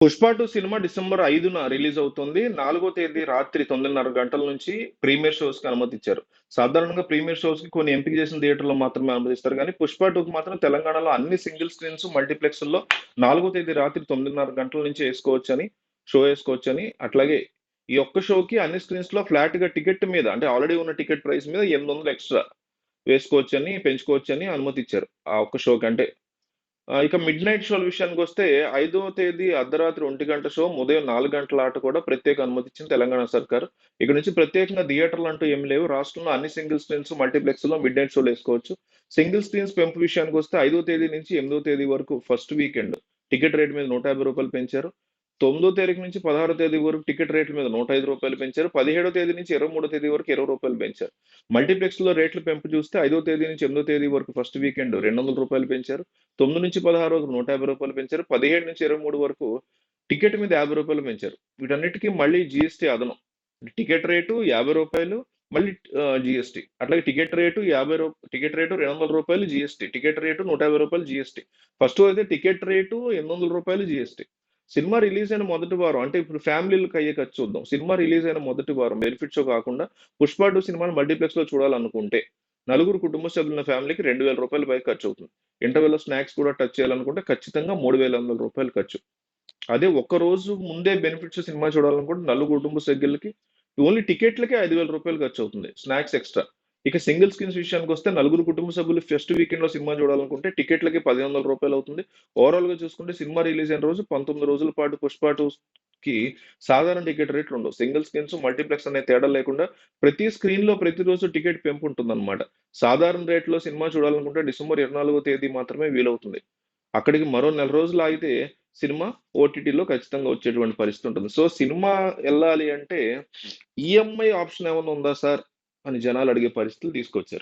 Pushpa 2 cinema December 5న release అవుతుంది. 4వ తేదీ రాత్రి 9:30 గంటల నుంచి ప్రీమియర్ షోస్‌కి అనుమతిచ్చారు. సాధారణంగా ప్రీమియర్ షోస్‌కి కొన్ని ఎంపిక చేసిన థియేటర్‌లో మాత్రమే అనుమతిస్తారు గానీ, పుష్ప 2కి మాత్రం తెలంగాణలో అన్ని సింగిల్ స్క్రీన్స్, మల్టీప్లెక్స్‌ల్లో 4వ తేదీ రాత్రి 9:30 గంటల నుంచి షో ఏసుకోవచ్చని, అట్లాగే ఈ ఒక్క షోకి అన్ని స్క్రీన్స్‌లో ఫ్లాట్‌గా టికెట్ మీద అంటే ఆల్రెడీ ఉన్న టికెట్ ప్రైస్ మీద 800 ఎక్స్‌ట్రా పెంచుకోవచ్చని అనుమతిచ్చారు. ఆ ఒక్క షోకి. అంటే ఇక మిడ్‌నైట్ షోల విషయానికొస్తే 5వ తేదీ అర్ధరాత్రి 1 షో, ఉదయం 4 గంటల ఆట కూడా ప్రత్యేక అనుమతిచ్చింది తెలంగాణ సర్కారు. ఇక నుంచి ప్రత్యేకంగా థియేటర్లంటూ ఏమి లేవు. రాష్ట్రంలో అన్ని సింగిల్ స్క్రీన్స్, మల్టీప్లెక్స్‌లో మిడ్‌నైట్ షోలేసుకోవచ్చు. సింగిల్ స్క్రీన్స్ పెంపు విషయానికొస్తే 5వ తేదీ నుంచి 8వ తేదీ వరకు ఫస్ట్ వీకెండ్ టికెట్ రేట్ మీద రూ. 150 పెంచారు. 9వ తారీఖు నుంచి 16వ తేదీ వరకు టికెట్ రేట్ల మీద రూ. 105 పెంచారు. 17వ తేదీ నుంచి 23వ తేదీ వరకు రూ. 20 పెంచారు. మల్టీప్లెక్స్‌లో రేట్ల పెంపు చూస్తే 5వ తేదీ నుంచి 8వ తేదీ వరకు ఫస్ట్ వీకెండ్ రూ. 200 పెంచారు. 9-16 వరకు రూ. 150 పెంచారు. 17-23 వరకు టికెట్ మీద రూ. 50 పెంచారు. వీటన్నిటికి మళ్ళీ జీఎస్టీ అదనం. టికెట్ రేటు రూ. 50, మళ్ళీ జీఎస్టీ. అట్లాగే టికెట్ రేటు రూ. 200 జీఎస్టీ. టికెట్ రేటు రూ. 150 జీఎస్టీ. ఫస్ట్ అయితే టికెట్ రేటు రూ. 800 జీఎస్టీ. సినిమా రిలీజ్ అయిన మొదటి వారం అంటే ఇప్పుడు ఫ్యామిలీలకు అయ్యే ఖర్చు చూద్దాం. సినిమా రిలీజ్ అయిన మొదటి వారం బెనిఫిట్ షో కాకుండా పుష్ప 2 సినిమాని మల్టీప్లెక్స్‌లో చూడాలనుకుంటే నలుగురు కుటుంబ సభ్యులున్న ఫ్యామిలీకి రూ. 2,000 పైగా ఖర్చవుతుంది. ఇంటర్వెల్‌లో స్నాక్స్ కూడా టచ్ చేయాలనుకుంటే ఖచ్చితంగా రూ. 3,800 ఖర్చు. అదే ఒక్క రోజు ముందే బెనిఫిట్ షో సినిమా చూడాలనుకుంటే నలుగురు కుటుంబ సభ్యులకి ఓన్లీ టికెట్లకే రూ. 5,000 ఖర్చవుతుంది. Snacks extra. ఇక సింగిల్ స్క్రీన్స్ విషయానికొస్తే నలుగురు కుటుంబ సభ్యులు ఫస్ట్ వీకెండ్‌లో సినిమా చూడాలనుకుంటే టికెట్లకి రూ. 1,100 అవుతుంది. ఓవరాల్‌గా చూసుకుంటే సినిమా రిలీజ్ అయిన రోజు 19 రోజుల పాటు పుష్ప 2కి సాధారణ టికెట్ రేట్లుండవు. సింగిల్ స్క్రీన్స్, మల్టీప్లెక్స్ అనే తేడా లేకుండా ప్రతి స్క్రీన్‌లో ప్రతిరోజు టికెట్ పెంపు ఉంటుందన్నమాట. సాధారణ రేట్‌లో సినిమా చూడాలనుకుంటే డిసెంబర్ 24వ తేదీ మాత్రమే వీలవుతుంది. అక్కడికి మరో నెల రోజులు ఆగితే సినిమా ఓటీటీలో ఖచ్చితంగా వచ్చేటువంటి పరిస్థితి ఉంటుంది. సో, సినిమా ఎళ్ళాలి అంటే ఈఎంఐ ఆప్షన్ ఏమన్నా ఉందా సార్? అని జనాలు అడిగే పరిస్థితులు తీసుకొచ్చారు.